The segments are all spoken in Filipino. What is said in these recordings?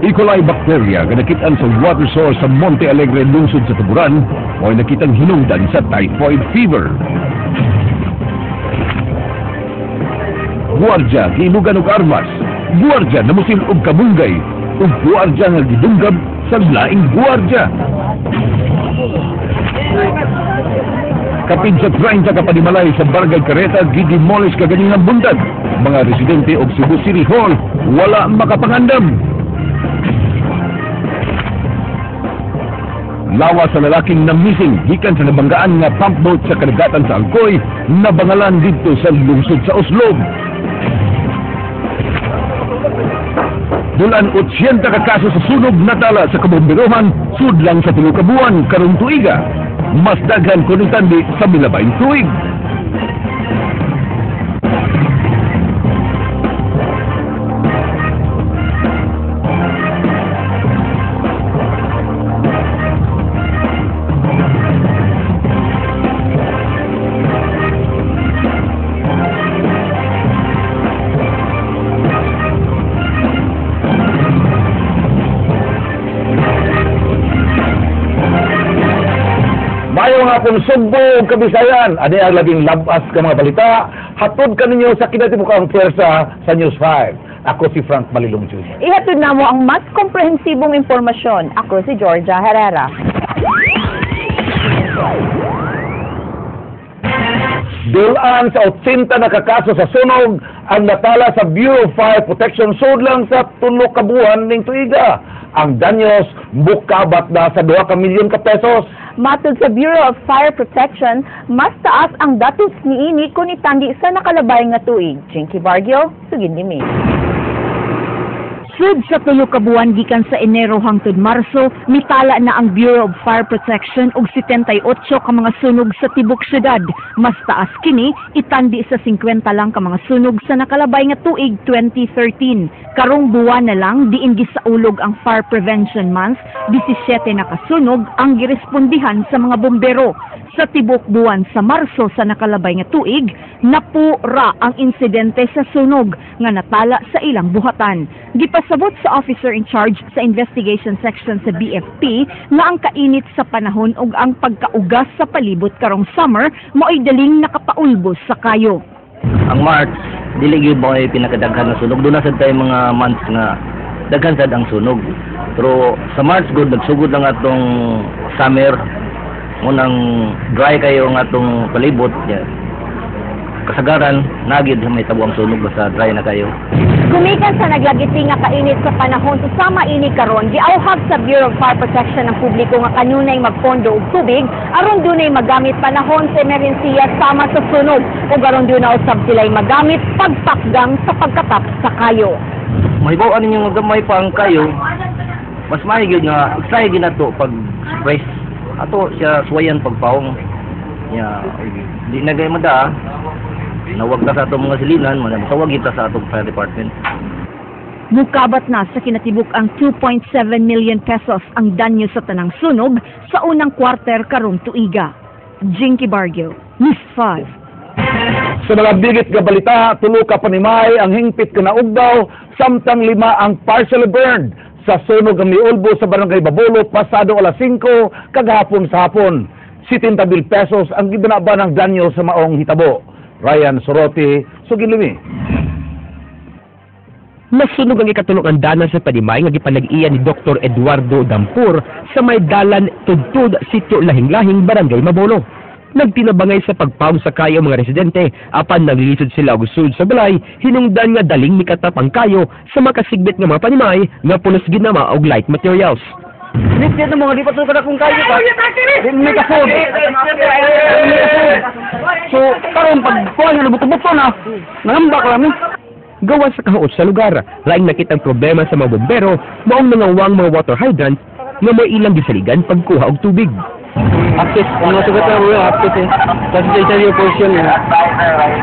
E. coli bacteria nga nakitaan sa water source sa Monte Alegre lungsod sa Tuburan o ay nakitang hinungdan sa typhoid fever. Guardia giinugan og armas, guardia na musim og kabunggay, ug guardia nga gidunggab sa laing guardia. Kapin sa 30 ka panimalay sa Barangay Careta, gidemolish kaganing ang buntag. Mga residente og Cebu City Hall wala makapangandam. Lawas sa lalaking na missing gikan sa nabanggaan nga pump boat sa kadagatan sa Alcoy, nabangalan dito sa lungsod sa Oslob. Dulan 80 ka kaso sa sunog natala sa kabomberohan sudlang sa 3 ka buwan karong tuiga. Mas daghan kuning tandi sa milabayng tuig. Mayo nga pong Sugbo, Kabisayan, ano ang labing labas ka mga balita, hatod ka ninyo sa kinatibukang pwersa sa News 5. Ako si Frank Balilong Jr. Ihatod na mo ang mas komprehensibong impormasyon. Ako si Georgia Herrera. Dulaan sa 80 na kakaso sa sunog ang natala sa Bureau of Fire Protection sudlang sa 3 ka buwan ning tuiga. Ang danyos bukabat na sa 2 ka milyon ka pesos. Matod sa Bureau of Fire Protection, mas taas ang datos niini kung itandi sa nakalabay nga tuig. Jinky Bargio, sugin ni May. Sud sa 3 ka buwan gikan sa Enero hangtod Marso, mitala na ang Bureau of Fire Protection og 78 ka mga sunog sa tibok syudad. Mas taas kini itandi sa 50 lang ka mga sunog sa nakalabay nga tuig 2013. Karong buwan na lang diin gisaulog ang Fire Prevention Month, 17 na kasunog ang girespondihan sa mga bombero. Sa tibok buwan sa Marso sa nakalabay nga tuig, napura ang insidente sa sunog nga natala sa ilang buhatan. Gipasabot sa officer in charge sa investigation section sa BFP nga ang kainit sa panahon ug ang pagkaugas sa palibot karong summer mao'y daling nakapaulbos sa kayo. Ang March, dili gyud mo ay pinakadaghan na sunog. Doon na sad tayo mga months nga daghan sad ang sunog. Pero sa March good nagsugod lang atong summer. Munang dry kayo ang atong palibot. Kasagaran, nagid may tabo ang sunog basta dry na kayo. Gumikan sa naglagiti nga kainit sa panahon susama ini karon giauhag sa Bureau of Fire Protection ng publiko nga kanunay magpondo og tubig aron dunay magamit panahon sa emerhensiya sama sa sunog ug aron dunay usab sila'y magamit pagpakgang sa pagkatap sa kayo. Mahibaw ninyo nga gamay pa ang kayo. Mas mahigid nga excited ginato pag stress. Ato siya suwayan pagpaong. Di na gay mada. Nawag ka sa atong mga silinan, masawag kita sa atong fire department. Mukabat na sa kinatibuk ang 2.7 million pesos ang danyo sa tanang sunog sa unang kwarter karong tuiga. Jinky Bargio, News 5. Sa mga bigit nga balita, 3 ka panimay ang hingpit ka naugdaw, samtang 5 ang partially burned sa sunog ang miulbo sa Barangay Babolot pasado alas 5 kagahapon sa hapon. 70 pesos ang gibinaba ng danyo sa maong hitabo. Ryan Sorote, Sugilimi. Nasunog ang ikatulong ang dana sa panimay nga gipanag-iya ni Dr. Eduardo Dampur sa may dalan Tudtud, Sitio Lahing-Lahing, Barangay Mabolo. Nagtinabangay sa pagpawong sa kayo mga residente, apan naglilisod sila og sud sa balay, hinungdan nga daling mikatap ang kayo sa makasigbit nga mga panimay nga pulos ginama og light materials. Listed na mga di patulog ka na kung kayo ka. May kasod. So, karon pagkuha nga nabuto-buto na, nangamba ka namin. Gawa sa kahuot sa lugar, laing nakitang problema sa mga bombero, maong nangawang mga water hydrant nga may ilang gisaligan pagkuha og tubig. Access, ang mga sugat na mo yung access eh. Kasi sa interior portion eh.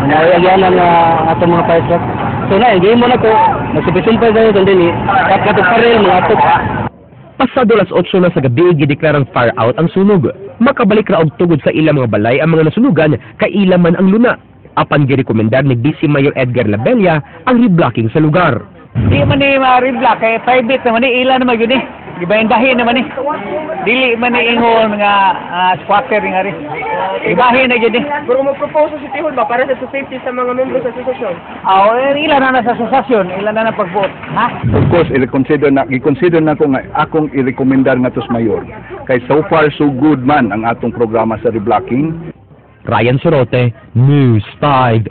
Nayagyanan na atong mga fire truck. So na, game mo na ko. Nagsupisun-pay tayo doon din eh. At natagparil mga atok. Pasado alas 8 na sa gabi, gideklarang fire out ang sunog. Makabalik ra og tugod sa ilang mga balay ang mga nasunugan, kay ilang man ang luna. Apan girekomendar ni DC Mayor Edgar Labella ang reblocking sa lugar. Di man ni ma-reblock kay private naman ni ila naman yun eh. Ibahin-bahin naman eh. Dili man ni ingon nga squatter nga rin. Ibahin na yun eh. Pero mag-propose sa City Hall ba para sa safety sa mga membro sa asosasyon? Ila na sa asosasyon, ila na pag-vote. Ha? Of course, i-consider na ko nga akong i-recommendar nga tos mayor. Kay so far so good man ang atong programa sa reblocking. Ryan Sorote, News 5.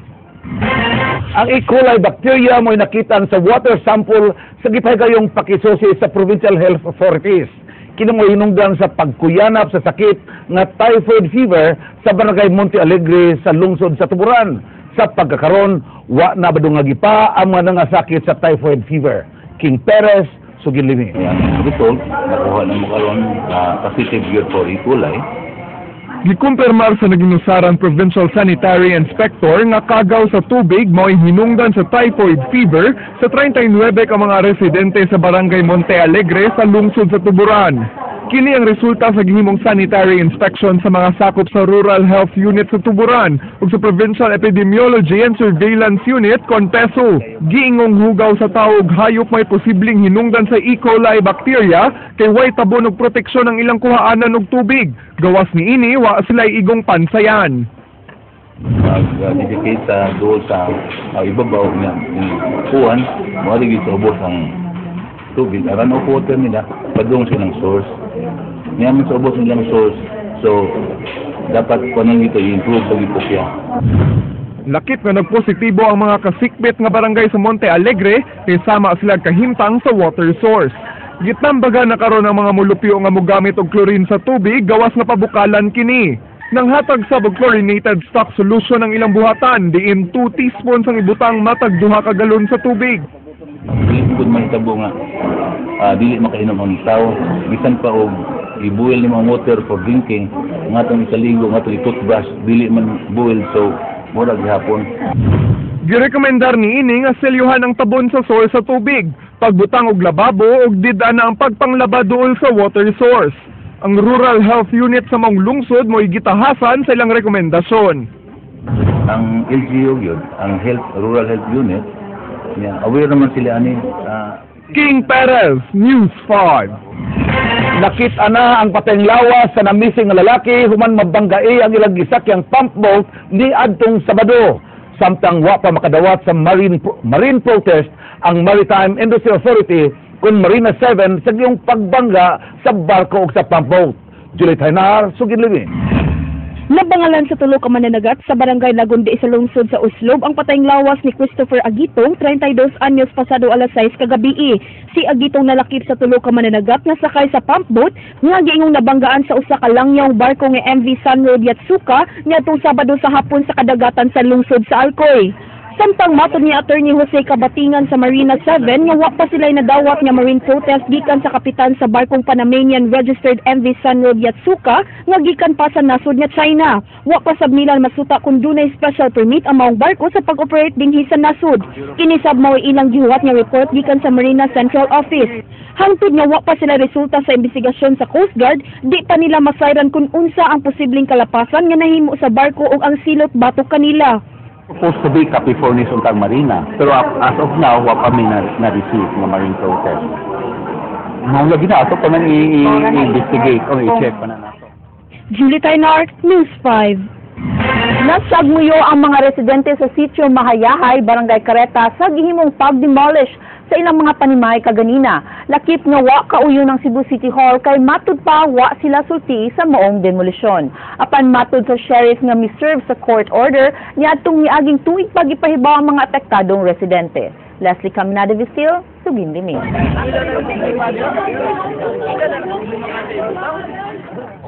Ang E. coli bacteria mo'y nakitan sa water sample sa gipahigayong pakisusi sa provincial health authorities. Kini mo hinungdan sa pagkuyanap sa sakit nga typhoid fever sa barangay Monte Alegre sa lungsod sa Tuburan. Sa pagkakaron, wa na badungagi pa ang mga nangasakit sa typhoid fever. King Perez, Sugilimi. Ang result, nakuha na mo karon positive yun for E. coli. Gikumpirmar sa naginusaran Provincial Sanitary Inspector nga kagaw sa tubig mao'y hinungdan sa typhoid fever sa 39 ka mga residente sa barangay Monte Alegre sa lungsod sa Tuburan. Kini ang resulta sa gihimong sanitary inspection sa mga sakop sa Rural Health Unit sa Tuburan ug sa Provincial Epidemiology and Surveillance Unit Conpeso. Giingong hugaw sa tao ug hayop may posibleng hinungdan sa E. coli bacteria kay way tabon og proteksyon ang ilang kuhaanan og tubig. Gawas ni ini wa sila igong pansayan. Mag-dedicate sa doon sa ibabaw niya. Kuhan, mawari sa ubos ang tubig. Aran of water nila, padung silang source. Niyaman sa ubos nilang source. So, dapat kunan dito i-improve pag ipokya. Lakip nga nagpositibo ang mga kasikbit nga barangay sa Monte Alegre kay sama sila kahimtang sa water source. Gitambaga na karon ang mga mulupyo nga mogamit og chlorine sa tubig gawas nga pabukalan kini. Nang hatag sa chlorinated stock solution ang ilang buhatan, diin 2 teaspoons ang ibutang matag 2 ka galon sa tubig. Dili pud man tabo nga dili makainom ang tao, bisan pa og i-boil ni mga water for drinking, nga tong isaligo, nga tong i-toothbrush, dili man boil, so mura gihapon. Girekomendar ni ini nga selyuhan ang tabon sa source sa tubig, pagbutang og lababo ug dida na ang pagpanglaba duol sa water source. Ang Rural Health Unit sa maong lungsod mo'y gitahasan sa ilang rekomendasyon. Ang LGU yun, ang Rural Health Unit, aware naman sila ani. King Perez, News 5. Nakita na ang patayng lawas sa namising nga lalaki human mabanggai ang ilang gisakyang pump boat ni adtong Sabado. Samtang wa pa makadawat sa marine protest ang Maritime Industry Authority kung Marina 7 sa giyong pagbangga sa barko o sa pump boat. Juliet Hainar, Sugilimi. Nabangalan sa tulo ka mananagat sa barangay Lagundi sa lungsod sa Uslob ang patayng lawas ni Christopher Agitong, 32 anyos pasado alas 6 kagabi. Si Agitong nalakip sa tulo ka mananagat na sakay sa pump boat nga giingong nabanggaan sa usa ka langyawng barko nga MV Sunroad Yatsuka niadtong Sabado sa hapon sa kadagatan sa lungsod sa Alcoy. Samtang matod ni Attorney Jose Kabatingan sa Marina 7 nga wa pa sila'y nadawat nga marine protest gikan sa kapitan sa barkong Panamanian registered MV Sunroad Yatsuka nga gikan pa sa nasod nga China. Wa pa sab nila masuta kung dunay special permit ang maong barko sa pag-operate dinhi sa nasod. Kini sab mao ilang gihuwat nga report gikan sa Marina Central Office. Hangtod nga wa pa sila resulta sa investigasyon sa Coast Guard, di pa nila masayran kung unsa ang posibleng kalapasan nga nahimo sa barko ug ang silot batok kanila. Supposed to be Capricorn Untang Marina, pero as of now, wa pa may na-receive ng marine protest. Nung lagi na, ito pa man i-investigate o i-check pa na nato. Julie Tainar, News 5. Nasagmuyo ang mga residente sa sitio Mahayahay, Barangay Careta sa gihimong pag-demolish sa ilang mga panimay kaganina. Lakip nga wa kauyo ng Cebu City Hall kay matud pa wa sila sulti sa maong demolisyon. Apan matud sa sheriff nga miserve sa court order niadtong miaging tuig pagipahibaw ang mga apektadong residente. Leslie Caminada Vistil, Sugindimi.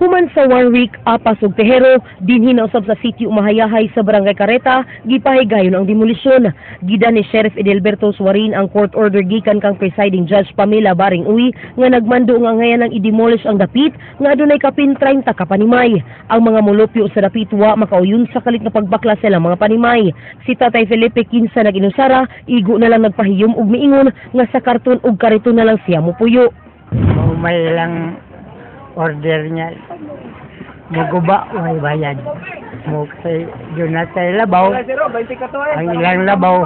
Human sa 1 week, apas ug tehero, dinhi na usab sa sitio Mahayahay sa Barangay Careta, gipahigayon ang demolisyon. Gida ni Sheriff Edelberto Suarin ang court order gikan kang presiding judge Pamela Baring Uy nga nagmando nga ngayon ang i-demolish ang dapit nga adunay kapin 30 ka panimay. Ang mga mulupyo sa dapit wa makauyon sa kalit nga pagbaklas sa mga panimay. Si Tatay Felipe Kinsa nag-inusara, igo na lang nagpahiyom ug miingon nga sa karton ug kariton na lang siya mopuyo. May lang order niya naguba may bayad mo kay yun na sa labaw ang ilang labaw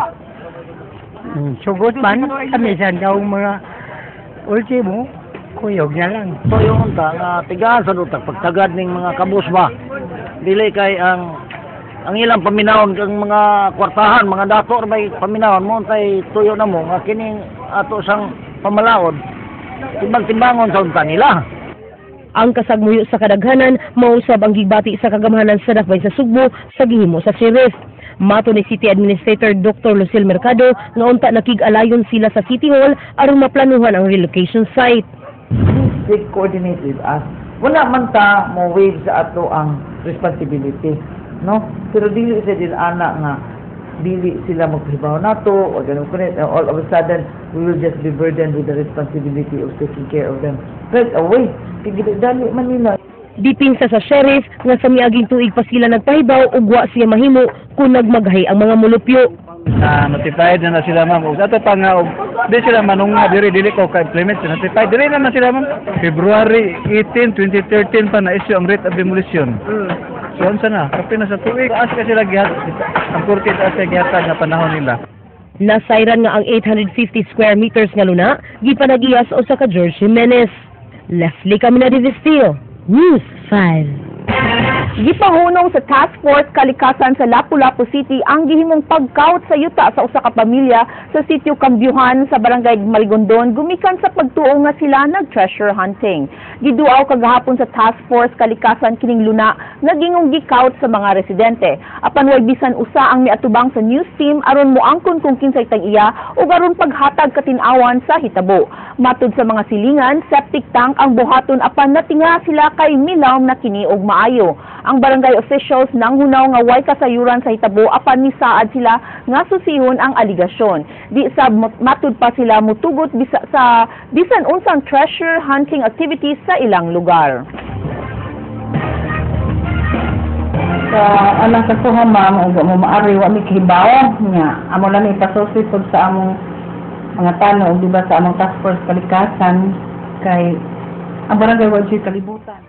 Sugot man, kamisan daw mga ultimo, kuyog na lang. So yung unta nga tigaan sa utak pagtagad ning mga kabus ba. Dili kay ang ilang paminawon kang mga kwartahan, mga dato may paminawon mo tay tuyo na mo nga kining ato sang pamalaod. Timbang-timbangon sa unta nila. Ang kasagmuyo sa kadaghanan mausab ang gigbati sa kagamahanan sa Dakbayn sa Sugbo sa gihimo sa sheriff. Mato ni City Administrator Dr. Lucille Mercado nga unta nakig-alayon sila sa City Hall aron maplanuhan ang relocation site. They coordinate with us. Wala man ta mo wave sa ato ang responsibility, no? Pero dili sa din ana nga dili sila magpahibaw nato or ganun kunin, all of a sudden we will just be burdened with the responsibility of taking care of them right away. Tigil dali man nila. Dipinsa sa sheriff nga sa miaging tuig pa sila nagpahibaw ug wa siya mahimo kung nagmaghay ang mga mulupyo. Notified na sila ma'am. Ug ato pa nga di sila manunga dili ko ka-implement. Notified dili naman sila ma'am. February 18, 2013 pa na-issue ang writ of demolition. So unsa na? Kapin na sa tuig as ka sila gihat. Ang korte as gihatag nga panahon nila. Nasayran nga ang 850 square meters nga luna gipanag-iyas usa ka George Jimenez. Leslie Camina de Vistillo, News 5. Gipahunong sa Task Force Kalikasan sa Lapu-Lapu City ang gihimong pagkaut sa yuta sa usa ka pamilya sa sitio Kambyuhan sa Barangay Marigondon gumikan sa pagtuo nga sila nag-treasure hunting. Giduaw kagahapon sa Task Force Kalikasan kining luna nga gingong gikaut sa mga residente. Apan way bisan usa ang miatubang sa news team aron moangkon kung kinsay tag-iya ug aron paghatag katin-awan sa hitabo. Matud sa mga silingan, septic tank ang buhaton apan natinga sila kay milawm na kini og maayo. Ang barangay officials nang hunaw nga way kasayuran sa hitabo apan nisaad sila nga susihon ang aligasyon. Di sa matud pa sila mutugot bisan unsang treasure hunting activities sa ilang lugar. Sa alang kasuha ma'am, ug mo maari wa mi kahibaw nga amo lang ipasosi pud sa among mga tanong, di ba, sa among Task Force Kalikasan kay ang barangay wa kalibutan.